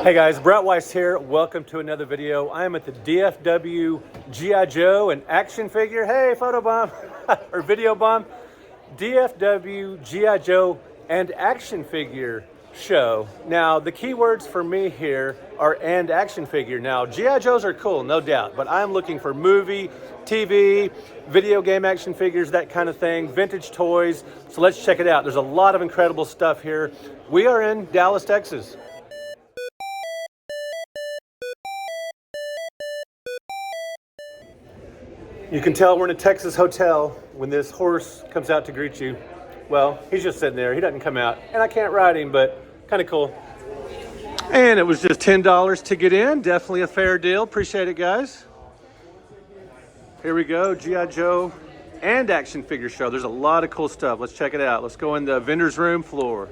Hey guys, Brett Weiss here. Welcome to another video. I am at the DFW G.I. Joe and action figure. Hey, photo bomb or video bomb. DFW G.I. Joe and action figure show. Now, the keywords for me here are and action figure. Now, G.I. Joes are cool, no doubt, but I'm looking for movie, TV, video game action figures, that kind of thing, vintage toys. So let's check it out. There's a lot of incredible stuff here. We are in Dallas, Texas. You can tell we're in a Texas hotel when this horse comes out to greet you. Well, he's just sitting there. He doesn't come out. And I can't ride him, but kind of cool. And it was just $10 to get in. Definitely a fair deal. Appreciate it, guys. Here we go. G.I. Joe and action figure show. There's a lot of cool stuff. Let's check it out. Let's go in the vendor's room floor.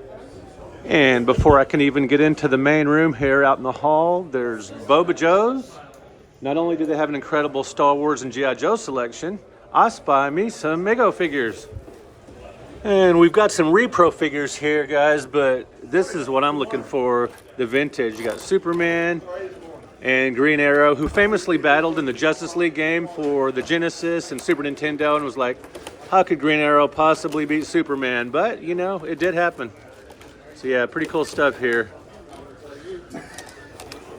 And before I can even get into the main room here out in the hall, there's Boba Joe's. Not only do they have an incredible Star Wars and G.I. Joe selection, I spy me some Mego figures. And we've got some repro figures here, guys, but this is what I'm looking for, the vintage. You got Superman and Green Arrow, who famously battled in the Justice League game for the Genesis and Super Nintendo and was like, how could Green Arrow possibly beat Superman? But, you know, it did happen. So yeah, pretty cool stuff here.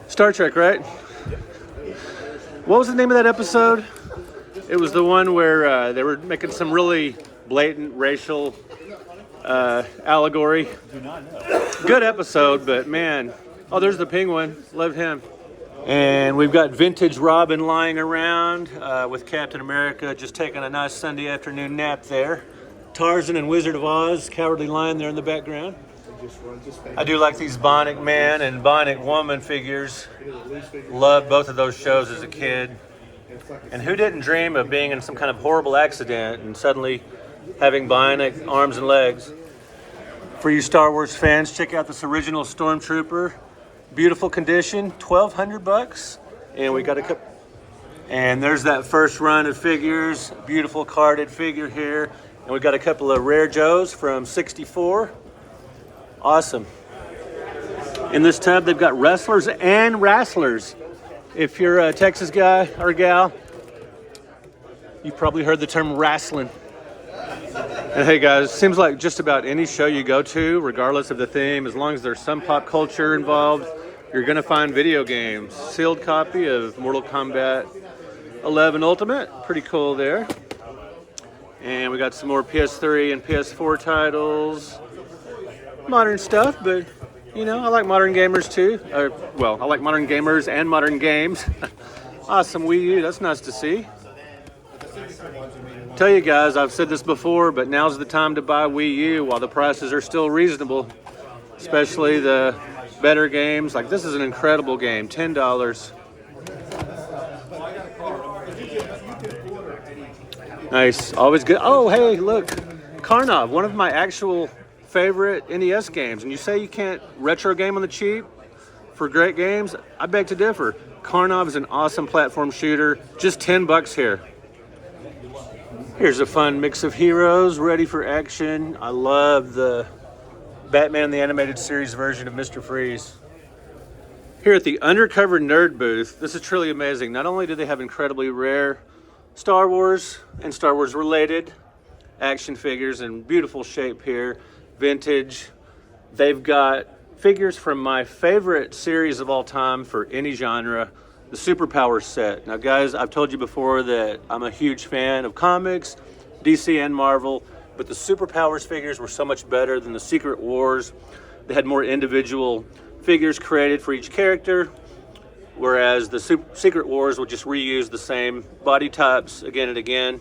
Star Trek, right? What was the name of that episode? It was the one where they were making some really blatant racial allegory. Do not know. Good episode, but man. Oh, there's the Penguin. Love him. And we've got vintage Robin lying around with Captain America just taking a nice Sunday afternoon nap there. Tarzan and Wizard of Oz, Cowardly Lion there in the background. I do like these Bionic Man and Bionic Woman figures. Loved both of those shows as a kid. And who didn't dream of being in some kind of horrible accident and suddenly having bionic arms and legs? For you Star Wars fans, check out this original Stormtrooper. Beautiful condition, $1,200. And we got a couple. And there's that first run of figures. Beautiful carded figure here. And we got a couple of rare Joes from '64. Awesome. In this tub, they've got wrestlers and wrestlers. If you're a Texas guy or gal, you've probably heard the term wrestling. And hey guys, seems like just about any show you go to, regardless of the theme, as long as there's some pop culture involved, you're gonna find video games. Sealed copy of Mortal Kombat 11 Ultimate, pretty cool there. And we got some more PS3 and PS4 titles. Modern stuff, but you know, I like modern gamers too. Well, I like modern gamers and modern games. Awesome Wii U, that's nice to see. Tell you guys, I've said this before, but now's the time to buy Wii U while the prices are still reasonable, especially the better games. Like this is an incredible game, $10. Nice, always good. Oh, hey, look, Karnov, one of my actual favorite NES games. And you say you can't retro game on the cheap for great games? I beg to differ. Karnov is an awesome platform shooter, just $10 here. Here's a fun mix of heroes ready for action. I love the Batman the Animated Series version of Mr. Freeze. Here at the Undercover Nerd booth, this is truly amazing. Not only do they have incredibly rare Star Wars and Star Wars related action figures in beautiful shape here, vintage. They've got figures from my favorite series of all time for any genre, the Superpowers set. Now guys, I've told you before that I'm a huge fan of comics, DC and Marvel, but the Superpowers figures were so much better than the Secret Wars. They had more individual figures created for each character, whereas the Secret Wars would just reuse the same body types again and again.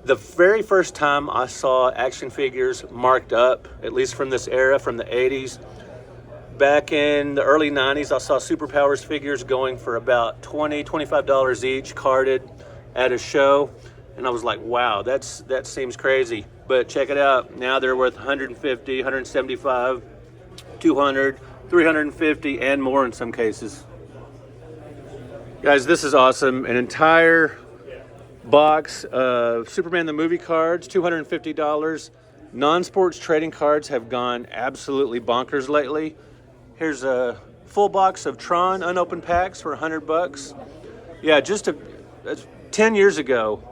The very first time I saw action figures marked up, at least from this era, from the 80s, back in the early 90s, I saw Superpowers figures going for about $20, $25 each, carded at a show. And I was like, wow, that seems crazy. But check it out. Now they're worth $150, $175, $200, $350, and more in some cases. Guys, this is awesome. An entire box of Superman the movie cards, $250. Non-sports trading cards have gone absolutely bonkers lately. Here's a full box of Tron unopened packs for 100 bucks. Yeah, 10 years ago,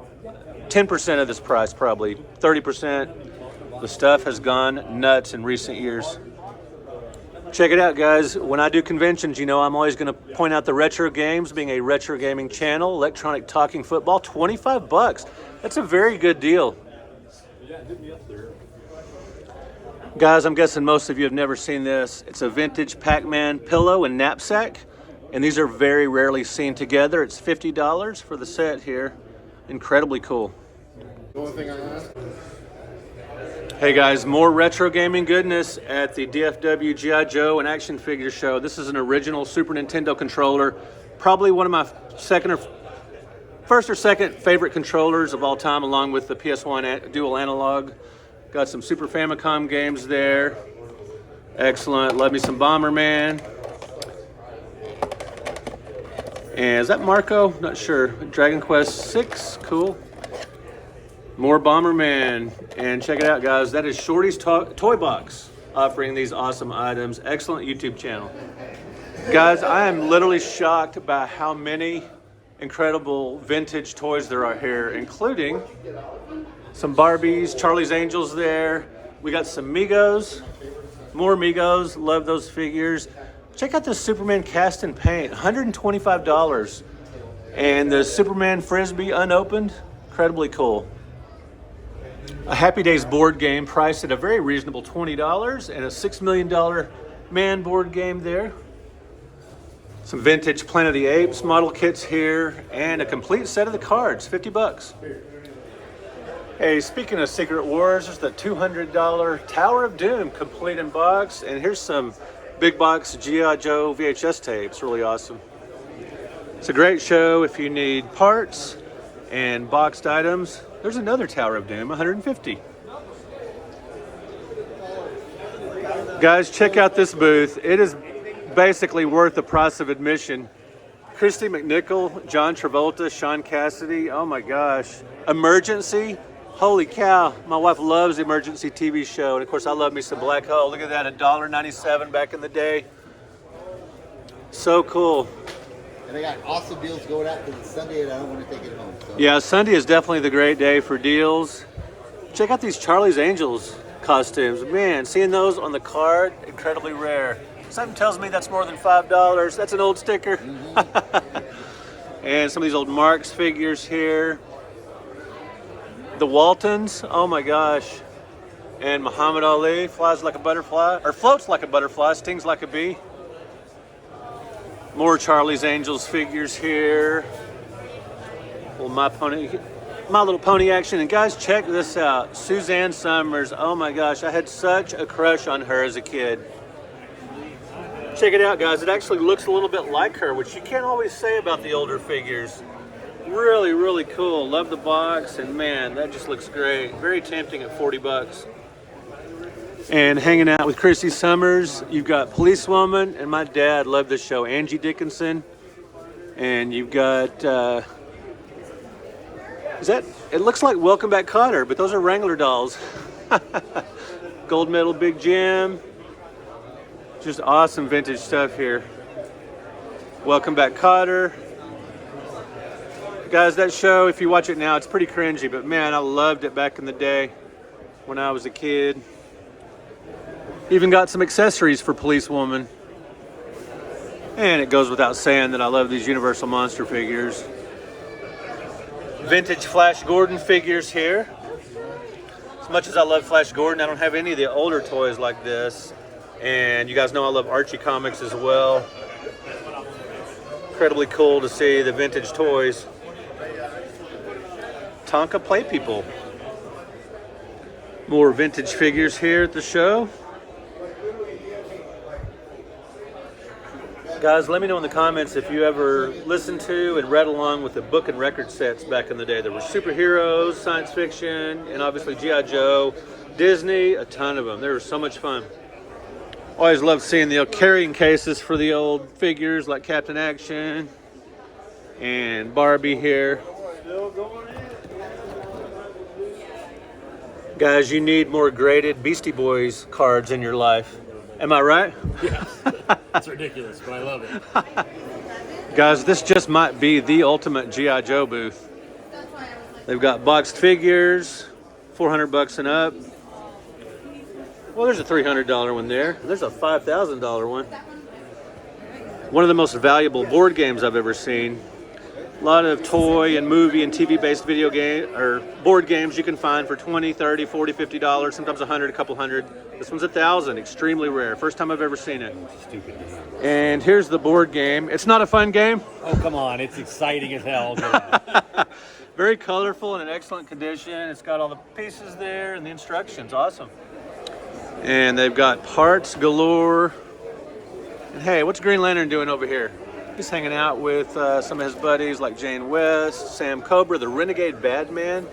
10% of this price, probably 30%. The stuff has gone nuts in recent years. Check it out, guys. When I do conventions, you know I'm always going to point out the retro games, being a retro gaming channel. Electronic talking football, 25 bucks. That's a very good deal. Guys, I'm guessing most of you have never seen this. It's a vintage Pac-Man pillow and knapsack, and these are very rarely seen together. It's $50 for the set here. Incredibly cool. Hey guys, more retro gaming goodness at the DFW G.I. Joe and action figure show. This is an original Super Nintendo controller. Probably one of my first or second favorite controllers of all time, along with the PS1 dual analog. Got some Super Famicom games there. Excellent. Love me some Bomberman. And is that Marco? Not sure. Dragon Quest 6. Cool. More Bomberman. And check it out, guys. That is Shorty's Toy Box offering these awesome items. Excellent YouTube channel. Guys, I am literally shocked by how many incredible vintage toys there are here, including some Barbies, Charlie's Angels there. We got some Migos, more Migos. Love those figures. Check out this Superman cast and paint, $125. And the Superman Frisbee unopened, incredibly cool. A Happy Days board game priced at a very reasonable $20, and a $6 million man board game there. Some vintage Planet of the Apes model kits here, and a complete set of the cards, 50 bucks. Hey, speaking of Secret Wars, there's the $200 Tower of Doom complete in box, and here's some big box G.I. Joe VHS tapes, really awesome. It's a great show if you need parts and boxed items. There's another Tower of Doom, 150. Guys, check out this booth. It is basically worth the price of admission. Christy McNichol, John Travolta, Sean Cassidy, oh my gosh. Emergency, holy cow. My wife loves the Emergency TV show. And of course I love me some Black Hole. Look at that, $1.97 back in the day. So cool. And they got awesome deals going out because it's Sunday and I don't want to take it home. So. Yeah, Sunday is definitely the great day for deals. Check out these Charlie's Angels costumes. Man, seeing those on the card, incredibly rare. Something tells me that's more than $5. That's an old sticker. Mm-hmm. And some of these old Marx figures here. The Waltons, oh my gosh. And Muhammad Ali, flies like a butterfly, or floats like a butterfly, stings like a bee. More Charlie's Angels figures here. Well, My Little Pony action. And guys, check this out. Suzanne Summers, oh my gosh, I had such a crush on her as a kid. Check it out, guys. It actually looks a little bit like her, which you can't always say about the older figures. Really, really cool. Love the box, and man, that just looks great. Very tempting at 40 bucks. And hanging out with Chrissy Summers, you've got Policewoman, and my dad loved this show, Angie Dickinson. And you've got, it looks like Welcome Back Kotter, but those are Wrangler dolls. Gold Medal Big Jim. Just awesome vintage stuff here. Welcome Back Kotter. Guys, that show, if you watch it now, it's pretty cringy, but man, I loved it back in the day when I was a kid. Even got some accessories for Policewoman. And it goes without saying that I love these Universal Monster figures. Vintage Flash Gordon figures here. As much as I love Flash Gordon, I don't have any of the older toys like this. And you guys know I love Archie comics as well. Incredibly cool to see the vintage toys. Tonka Play People. More vintage figures here at the show. Guys, let me know in the comments if you ever listened to and read along with the book and record sets back in the day. There were superheroes, science fiction, and obviously G.I. Joe, Disney, a ton of them. They were so much fun. Always loved seeing the carrying cases for the old figures like Captain Action and Barbie here. Guys, you need more graded Beastie Boys cards in your life. Am I right? Yeah, it's ridiculous, but I love it. Guys, this just might be the ultimate G.I. Joe booth. They've got boxed figures, $400 and up. Well, there's a $300 one there. There's a $5,000 one. One of the most valuable board games I've ever seen. A lot of toy and movie and TV-based video game or board games you can find for $20, $30, $40, $50, sometimes $100, a couple hundred. This one's $1,000, extremely rare. First time I've ever seen it. Stupid game. And here's the board game. It's not a fun game. Oh, come on. It's exciting as hell. Very colorful and in excellent condition. It's got all the pieces there and the instructions. Awesome. And they've got parts galore. And hey, what's Green Lantern doing over here? He's hanging out with some of his buddies like Jane West, Sam Cobra, the Renegade Batman.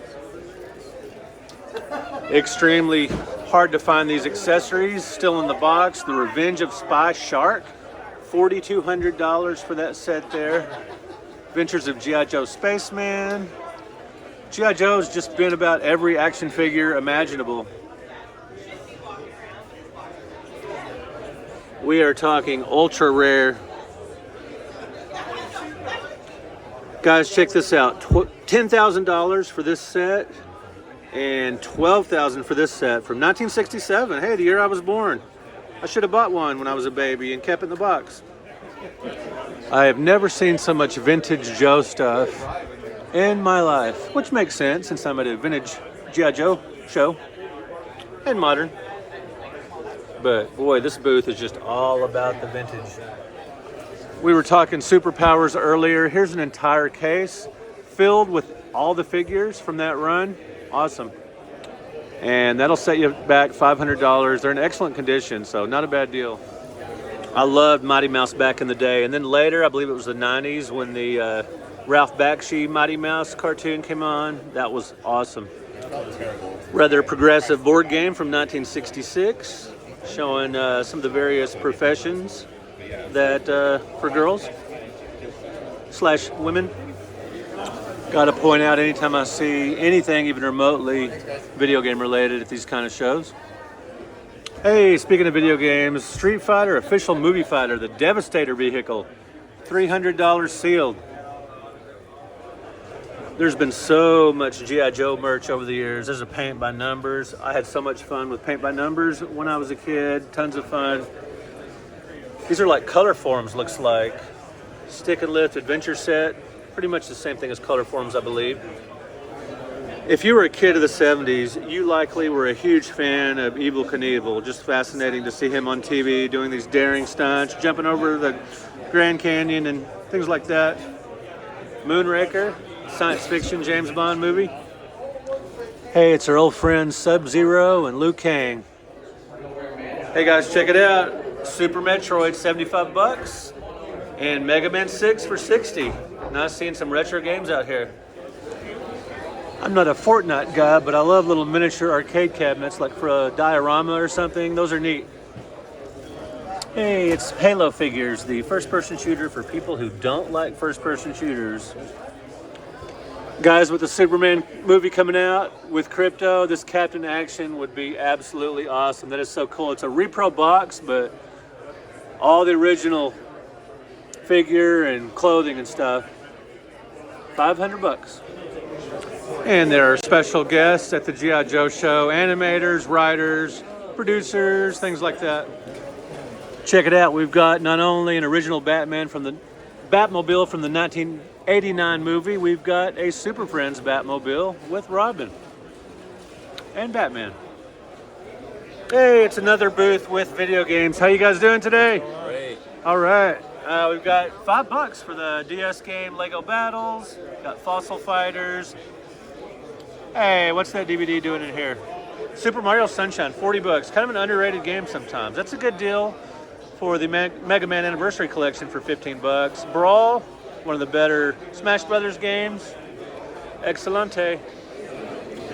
Extremely hard to find these accessories. Still in the box. The Revenge of Spy Shark. $4,200 for that set there. Adventures of G.I. Joe Spaceman. G.I. Joe's just been about every action figure imaginable. We are talking ultra rare. Guys, check this out. $10,000 for this set and $12,000 for this set from 1967. Hey, the year I was born. I should have bought one when I was a baby and kept it in the box. I have never seen so much vintage Joe stuff in my life, which makes sense since I'm at a vintage G.I. Joe show and modern. But boy, this booth is just all about the vintage. We were talking superpowers earlier. Here's an entire case filled with all the figures from that run. Awesome. And that'll set you back $500. They're in excellent condition, so not a bad deal. I loved Mighty Mouse back in the day. And then later, I believe it was the 90s when the Ralph Bakshi Mighty Mouse cartoon came on. That was awesome. Rather progressive board game from 1966, showing some of the various professions that for girls / women. Got to point out anytime I see anything even remotely video game related at these kind of shows. Hey, speaking of video games, Street Fighter official movie fighter, the Devastator vehicle, $300 sealed. There's been so much G.I. Joe merch over the years. There's a paint by numbers. I had so much fun with paint by numbers when I was a kid. Tons of fun. These are like color forms, looks like. Stick and lift adventure set. Pretty much the same thing as color forms, I believe. If you were a kid of the 70s, you likely were a huge fan of Evel Knievel. Just fascinating to see him on TV doing these daring stunts, jumping over the Grand Canyon and things like that. Moonraker, science fiction James Bond movie. Hey, it's our old friends Sub-Zero and Liu Kang. Hey guys, check it out. Super Metroid, $75, and Mega Man 6 for $60. Now seeing some retro games out here. I'm not a Fortnite guy, but I love little miniature arcade cabinets, like for a diorama or something. Those are neat. Hey, it's Halo figures, the first-person shooter for people who don't like first-person shooters. Guys, with the Superman movie coming out with Crypto, this Captain Action would be absolutely awesome. That is so cool. It's a repro box, but all the original figure and clothing and stuff. $500. And there are special guests at the G.I. Joe show, animators, writers, producers, things like that. Check it out. We've got not only an original Batman from the Batmobile from the 1989 movie, we've got a Super Friends Batmobile with Robin and Batman. Hey, it's another booth with video games. How you guys doing today? Great. All right. We've got $5 for the DS game Lego Battles. Got Fossil Fighters. Hey, what's that DVD doing in here? Super Mario Sunshine, $40. Kind of an underrated game sometimes. That's a good deal for the Mega Man Anniversary Collection for $15. Brawl, one of the better Smash Brothers games. Excelente.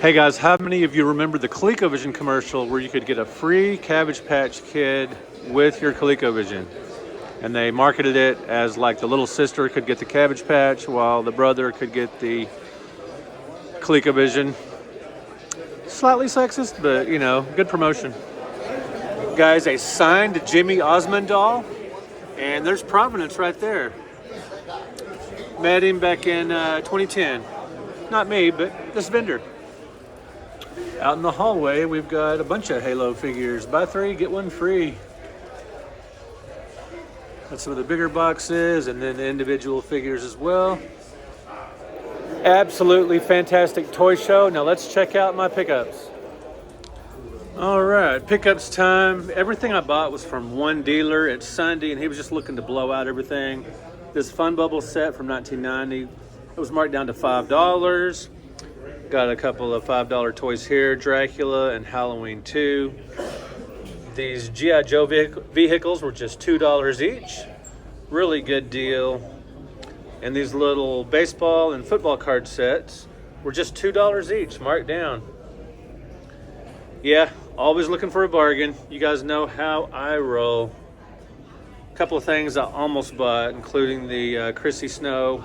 Hey guys, how many of you remember the ColecoVision commercial where you could get a free Cabbage Patch Kid with your ColecoVision? And they marketed it as like the little sister could get the Cabbage Patch while the brother could get the ColecoVision. Slightly sexist, but you know, good promotion. Guys, a signed Jimmy Osmond doll. And there's Provenance right there. Met him back in 2010. Not me, but this vendor. Out in the hallway, we've got a bunch of Halo figures. Buy 3, get 1 free. That's some of the bigger boxes, and then the individual figures as well. Absolutely fantastic toy show. Now let's check out my pickups. All right, pickups time. Everything I bought was from one dealer. It's Sunday, and he was just looking to blow out everything. This Fun Bubble set from 1990, it was marked down to $5. Got a couple of $5 toys here, Dracula and Halloween 2. These G.I. Joe vehicles were just $2 each. Really good deal. And these little baseball and football card sets were just $2 each, marked down. Yeah, always looking for a bargain. You guys know how I roll. A couple of things I almost bought, including the Chrissy Snow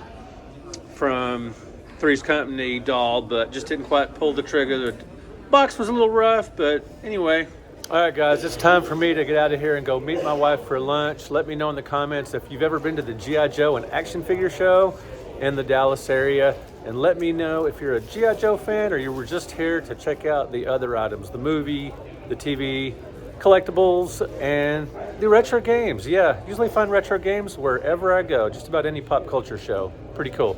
from Three's Company doll, but just didn't quite pull the trigger. The box was a little rough, but anyway. All right, guys, it's time for me to get out of here and go meet my wife for lunch. Let me know in the comments if you've ever been to the G.I. Joe and action figure show in the Dallas area. And let me know if you're a G.I. Joe fan or you were just here to check out the other items, the movie, the TV, collectibles, and the retro games. Yeah, usually find retro games wherever I go, just about any pop culture show. Pretty cool.